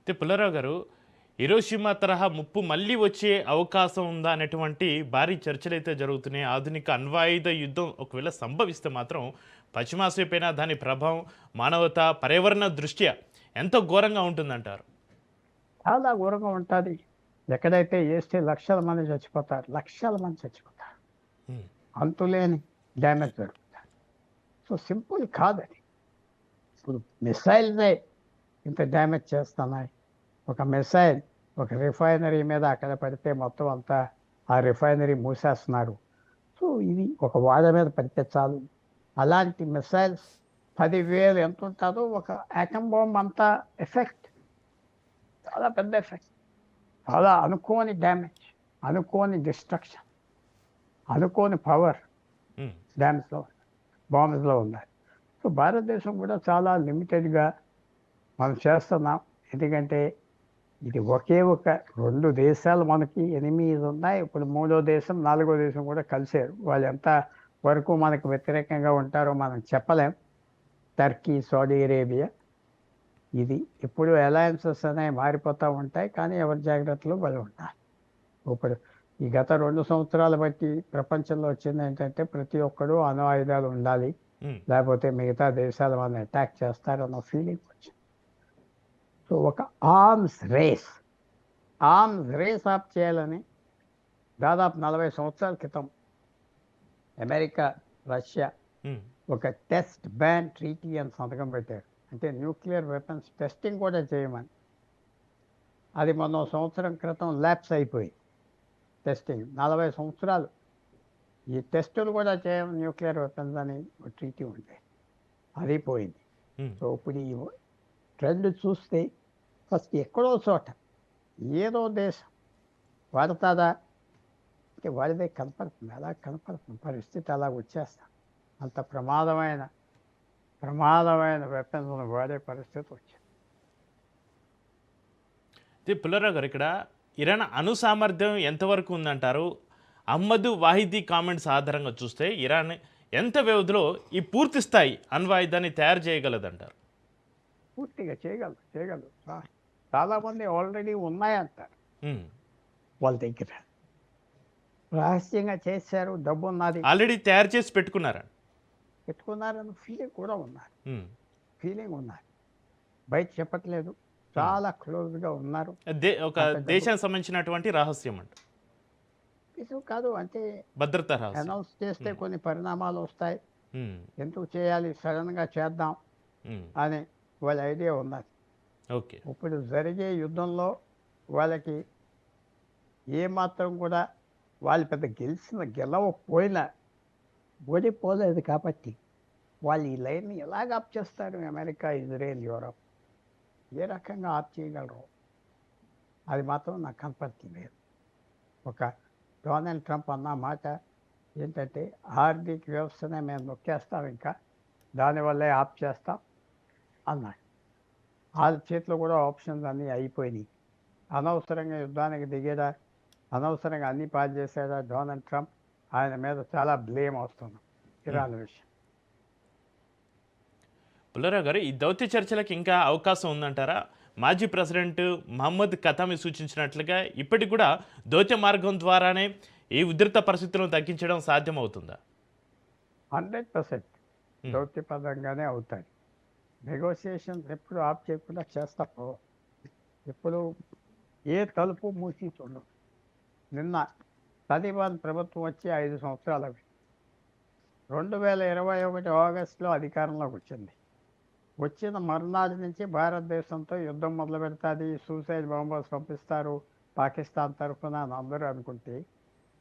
అయితే పుల్లారావు గారు, హిరోషిమా తరహా ముప్పు మళ్ళీ వచ్చే అవకాశం ఉందా అనేటువంటి భారీ చర్చలైతే జరుగుతున్నాయి. ఆధునిక అణ్వాయుధ యుద్ధం ఒకవేళ సంభవిస్తే మాత్రం పశ్చిమాసియాపైన దాని ప్రభావం మానవత, పర్యావరణ దృష్ట్యా ఎంతో ఘోరంగా ఉంటుందంటారు. చాలా ఘోరంగా ఉంటుంది. ఎక్కడైతే ఏస్తే లక్షల మంది చచ్చిపోతారు, లక్షల మంది చచ్చిపోతారు, హ్మ్. అంతులేని డ్యామేజ్ జరుగుతుంది. సో సింపుల్ కాదని. ఇప్పుడు మిసైల్సే ఇంత డ్యామేజ్ చేస్తున్నాయి. ఒక మిసైల్ ఒక రిఫైనరీ మీద అక్కడ పడితే మొత్తం అంతా ఆ రిఫైనరీ మూసేస్తున్నారు. సో ఇది ఒక వాడ మీద పడితే చాలు. అలాంటి మిసైల్స్ 10,000 ఎంత ఉంటుందో ఒక యాటమ్ బాంబ్ అంతా ఎఫెక్ట్, చాలా పెద్ద ఎఫెక్ట్, చాలా అనుకోని డ్యామేజ్, అనుకోని డిస్ట్రక్షన్, అనుకోని పవర్ హ్మ్. డ్యామ్స్లో బాంబ్స్లో ఉన్నాయి. సో భారతదేశం కూడా చాలా లిమిటెడ్గా మనం చేస్తున్నాం. ఎందుకంటే ఇది ఒకే ఒక 2 దేశాలు మనకి ఎనిమిది ఉన్నాయి. ఇప్పుడు 3వ దేశం 4వ దేశం కూడా కలిసారు. వాళ్ళు ఎంత వరకు మనకు వ్యతిరేకంగా ఉంటారో మనం చెప్పలేం. టర్కీ, సౌదీ అరేబియా, ఇది ఇప్పుడు అలయన్సెస్ అనేవి మారిపోతూ ఉంటాయి. కానీ ఎవరి జాగ్రత్తలు వాళ్ళు ఉంటారు. ఇప్పుడు ఈ గత 2 సంవత్సరాలు బట్టి ప్రపంచంలో వచ్చింది ఏంటంటే ప్రతి ఒక్కడు అణు ఆయుధాలు ఉండాలి, హ్మ్. లేకపోతే మిగతా దేశాలు వాళ్ళని అటాక్ చేస్తారన్న ఫీలింగ్ వచ్చింది. సో ఒక ఆర్మ్స్ రేస్ ఆఫ్ చేయాలని దాదాపు 40 సంవత్సరాల క్రితం అమెరికా, రష్యా హ్మ్. ఒక టెస్ట్ బ్యాన్ ట్రీటీ అని సంతకం పెట్టారు. అంటే న్యూక్లియర్ వెపన్స్ టెస్టింగ్ కూడా చేయమని. అది మొన్న సంవత్సరం క్రితం ల్యాప్స్ అయిపోయి టెస్టింగ్ 40 సంవత్సరాలు ఈ టెస్టులు కూడా చేయమని న్యూక్లియర్ వెపన్స్ అని ఒక ట్రీటీ ఉండే, అది పోయింది. హ్మ్. సో ఇప్పుడు ఈ ట్రెండ్ చూస్తే ఫస్ట్ ఎక్కడో చోట ఏదో దేశం వాడతాదా అంటే వాడిదే కనపడుతుంది, అలా కనపడుతుంది, పరిస్థితి అలా వచ్చేస్తాం. అంత ప్రమాదమైన వెపన్స్ వాడే పరిస్థితి వచ్చింది. అయితే పుల్లారావు గారు, ఇక్కడ ఇరాన్ అణు సామర్థ్యం ఎంతవరకు ఉందంటారు? అహ్మద్ వాహిదీ కామెంట్స్ ఆధారంగా చూస్తే ఇరాన్ ఎంత వ్యవధిలో ఈ పూర్తి స్థాయి అణ్వాయుధాన్ని తయారు చేయగలదంటారు? పూర్తిగా చేయగలరు. చాలామంది ఆల్రెడీ ఉన్నాయంటారు హ్మ్. వాళ్ళ దగ్గర, రహస్యంగా చేశారు, డబ్బు ఉన్నది, ఆల్రెడీ తయారు చేసి పెట్టుకున్నారా? పెట్టుకున్నారని ఫీలింగ్ కూడా ఉన్నారు. హ్మ్. ఫీలింగ్ ఉన్నారు, బయట చెప్పట్లేదు, చాలా క్లోజ్గా ఉన్నారు. ఒక అంత డబ్బు దేశానికి సంబంధించినటువంటి రహస్యం అంట, ఇది కాదు అంటే భద్రతా రహస్యం. అనౌన్స్ చేస్తే హ్మ్. కొన్ని పరిణామాలు వస్తాయి. హ్మ్. ఎందుకు చేయాలి, సడన్గా చేద్దాం హ్మ్. అని వాళ్ళ ఐడియా ఉన్నది. ఓకే. ఇప్పుడు జరిగే యుద్ధంలో వాళ్ళకి ఏమాత్రం కూడా వాళ్ళు పెద్ద గెలవపోయినా ఓడిపోలేదు కాబట్టి వాళ్ళు ఈ లైన్ని ఎలాగ ఆప్ చేస్తారు? అమెరికా, ఇజ్రాయెల్, యూరప్ ఏ రకంగా ఆప్ చేయగలరు అది మాత్రం నాకు కనపడుతుంది. ఒక డొనాల్డ్ ట్రంప్ అన్న మాట ఏంటంటే ఆర్థిక వ్యవస్థనే మేము నొక్కేస్తాం, ఇంకా దానివల్లే ఆప్ చేస్తాం అన్నాడు. వాళ్ళ చేతిలో కూడా ఆప్షన్స్ అన్నీ అయిపోయినాయి. అనవసరంగా యుద్ధానికి దిగేదా, అనవసరంగా అన్ని పాలు చేసేదా డొనాల్డ్ ట్రంప్, ఆయన మీద చాలా బ్లేమ్ వస్తుంది ఇరాన్ విషయం. పుల్లారావు గారు, ఈ దౌత్య చర్చలకు ఇంకా అవకాశం ఉందంటారా? మాజీ ప్రెసిడెంట్ మహమ్మద్ ఖతామి సూచించినట్లుగా ఇప్పటికి కూడా దౌత్య మార్గం ద్వారానే ఈ ఉధృత పరిస్థితులను తగ్గించడం సాధ్యమవుతుందా? 100% హ్మ్. దౌత్యపరంగానే అవుతాయి. నెగోసియేషన్స్ ఎప్పుడు ఆప్ చేయకుండా చేస్తాము. ఎప్పుడు ఏ తలుపు మూసి చూడవు. నిన్న తాలిబాన్ ప్రభుత్వం వచ్చి 5 సంవత్సరాలు అవి 2021 ఆగస్టులో అధికారంలోకి వచ్చింది. వచ్చిన మరునాటి నుంచి భారతదేశంతో యుద్ధం మొదలు పెడుతుంది, సూసైడ్ బాంబర్స్ పంపిస్తారు పాకిస్తాన్ తరఫున అని అందరూ అనుకుంటే,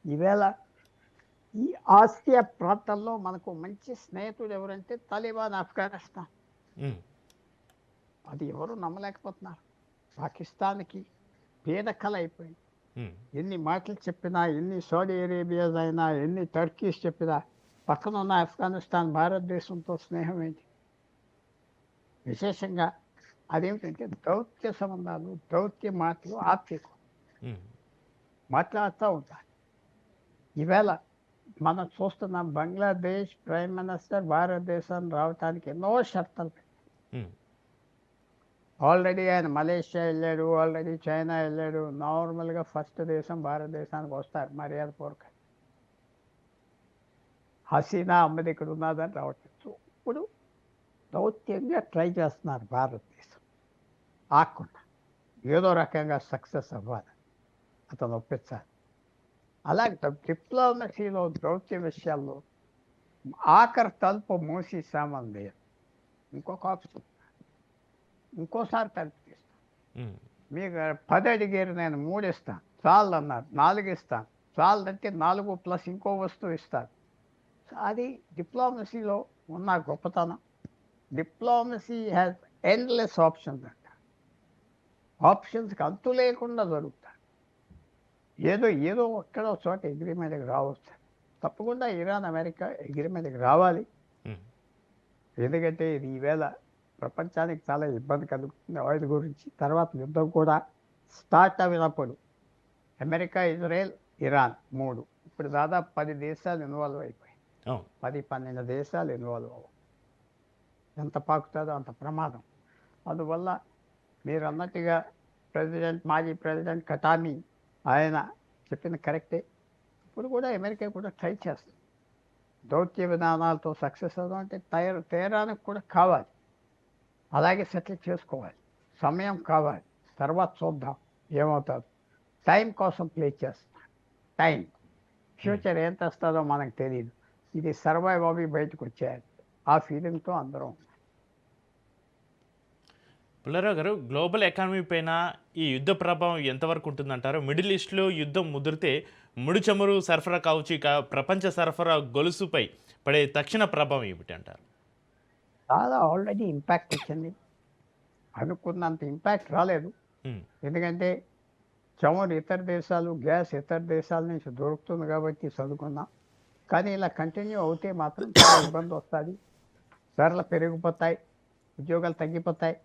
ఈవేళ ఈ ఆసియా ప్రాంతంలో మనకు మంచి స్నేహితుడు ఎవరంటే తాలిబాన్, ఆఫ్ఘనిస్తాన్. హ్మ్. అది ఎవరు నమ్మలేకపోతున్నారు. పాకిస్తాన్కి పీడకలు అయిపోయింది. హ్మ్. ఎన్ని మాటలు చెప్పినా, ఎన్ని సౌదీ అరేబియాస్ అయినా, ఎన్ని టర్కీస్ చెప్పినా పక్కన ఉన్న ఆఫ్ఘనిస్తాన్ భారతదేశంతో స్నేహం ఏంటి? విశేషంగా అదేమిటంటే దౌత్య సంబంధాలు, దౌత్య మాటలు ఆప్యకు హ్మ్. మాట్లాడుతూ ఉంటారు. ఈవేళ మనం చూస్తున్నాం బంగ్లాదేశ్ ప్రైమ్ మినిస్టర్ భారతదేశం రావడానికి ఎన్నో షరతులు పెట్టారు. హ్మ్. ఆల్రెడీ ఆయన మలేషియా వెళ్ళాడు, ఆల్రెడీ చైనా వెళ్ళాడు. నార్మల్గా ఫస్ట్ దేశం భారతదేశానికి వస్తారు మర్యాదపూర్వక. హసీనా అమ్మది ఇక్కడ ఉన్నదని రావట్లేదు. సో ఇప్పుడు దౌత్యంగా ట్రై చేస్తున్నారు భారతదేశం ఆకుండా. ఏదో రకంగా సక్సెస్ అవ్వాలి, అతను ఒప్పించాలి. అలాగే డిప్లొమసీలో దౌత్య విషయాల్లో ఆఖరి తలుపు మూసి సామాన్ వేయరు. ఇంకొక ఆప్షన్, ఇంకోసారి తలుపు తీస్తాను. ఉమ్, మీకు 10 అడిగారు, నేను 3 ఇస్తాను, చాలు అన్నారు, 4 ఇస్తాను, చాలంటే 4 ప్లస్ ఇంకో వస్తువు ఇస్తాను. అది డిప్లొమసీలో ఉన్న గొప్పతనం. డిప్లొమసీ హ్యాస్ ఎండ్లెస్ ఆప్షన్స్ అంట. ఆప్షన్స్కి అంతు లేకుండా జరుగుతాయి. ఏదో ఏదో ఒక్కడో చోట అగ్రిమెంట్కి రావచ్చు. తప్పకుండా ఇరాన్ అమెరికా అగ్రిమెంట్కి రావాలి. ఉమ్, ఎందుకంటే ఇది ఈవేళ ప్రపంచానికి చాలా ఇబ్బంది కలుగుతుంది ఆయిల్ గురించి. తర్వాత యుద్ధం కూడా స్టార్ట్ అయినప్పుడు అమెరికా, ఇజ్రాయెల్, ఇరాన్ 3, ఇప్పుడు దాదాపు 10 దేశాలు ఇన్వాల్వ్ అయిపోయాయి. అవును. 10-12 దేశాలు ఇన్వాల్వ్ అవ్వవు. ఎంత పాకుతుందో అంత ప్రమాదం. అందువల్ల మీరు అన్నట్టుగా మాజీ ప్రెసిడెంట్ కటామి ఆయన చెప్పింది కరెక్టే. ఇప్పుడు కూడా అమెరికా కూడా ట్రై చేస్తుంది దౌత్య విధానాలతో సక్సెస్ అవ్వడం. అంటే తేరానికి కూడా కావాలి, అలాగే సెటిల్ చేసుకోవాలి, సమయం కావాలి. తర్వాత చూద్దాం ఏమవుతుంది. టైం కోసం ప్లే చేస్తున్నాం. టైం ఫ్యూచర్ ఏం తెస్తుందో మనకు తెలియదు. ఇది సర్వైవ్ అవి బయటకు వచ్చాయి. ఆ ఫీలింగ్తో అందరం. పుల్లారావు గారు, గ్లోబల్ ఎకానమీ పైన ఈ యుద్ధ ప్రభావం ఎంతవరకు ఉంటుందంటారు? మిడిల్ ఈస్ట్లో యుద్ధం ముదిరితే ముడి చమురు సరఫరా కావచ్చు, ఇక ప్రపంచ సరఫరా గొలుసుపై పడే తక్షణ ప్రభావం ఏమిటి అంటారు? చాలా ఆల్రెడీ ఇంపాక్ట్ వచ్చింది. అనుకున్నంత ఇంపాక్ట్ రాలేదు. ఉమ్, ఎందుకంటే చమురు ఇతర దేశాలు, గ్యాస్ ఇతర దేశాల నుంచి దొరుకుతుంది కాబట్టి చదువుకున్నాం. కానీ ఇలా కంటిన్యూ అవుతే మాత్రం చాలా ఇబ్బంది వస్తుంది. ధరలు పెరిగిపోతాయి, ఉద్యోగాలు తగ్గిపోతాయి.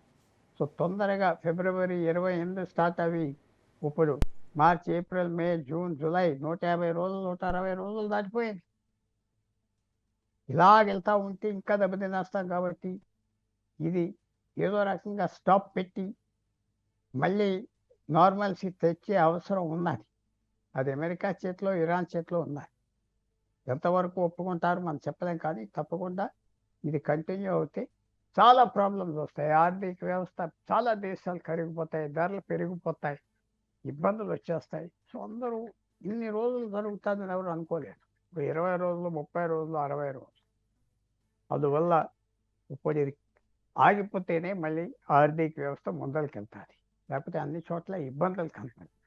సో తొందరగా ఫిబ్రవరి 28 స్టార్ట్ అవి ఇప్పుడు మార్చ్, ఏప్రిల్, మే, జూన్, జూలై 150 రోజులు, 160 రోజులు దాటిపోయింది. ఇలాగెళ్తా ఉంటే ఇంకా దెబ్బతినేస్తాం. కాబట్టి ఇది ఏదో రకంగా స్టాప్ పెట్టి మళ్ళీ నార్మల్సీ తెచ్చే అవసరం ఉన్నది. అది అమెరికా చేతిలో, ఇరాన్ చేతిలో ఉన్నది. ఎంతవరకు ఒప్పుకుంటారు మనం చెప్పలేం. కానీ తప్పకుండా ఇది కంటిన్యూ అవుతే చాలా ప్రాబ్లమ్స్ వస్తాయి. ఆర్థిక వ్యవస్థ, చాలా దేశాలు కరిగిపోతాయి, ధరలు పెరిగిపోతాయి, ఇబ్బందులు వచ్చేస్తాయి. సో అందరూ ఇన్ని రోజులు జరుగుతుందని ఎవరు అనుకోలేదు. ఇప్పుడు 20 రోజులు, 30 రోజులు, 60 రోజులు. అందువల్ల ఇప్పుడు ఇది ఆగిపోతేనే మళ్ళీ ఆర్థిక వ్యవస్థ ముందరికి వెళ్తుంది. లేకపోతే అన్ని చోట్ల ఇబ్బందులు కనపడతాయి.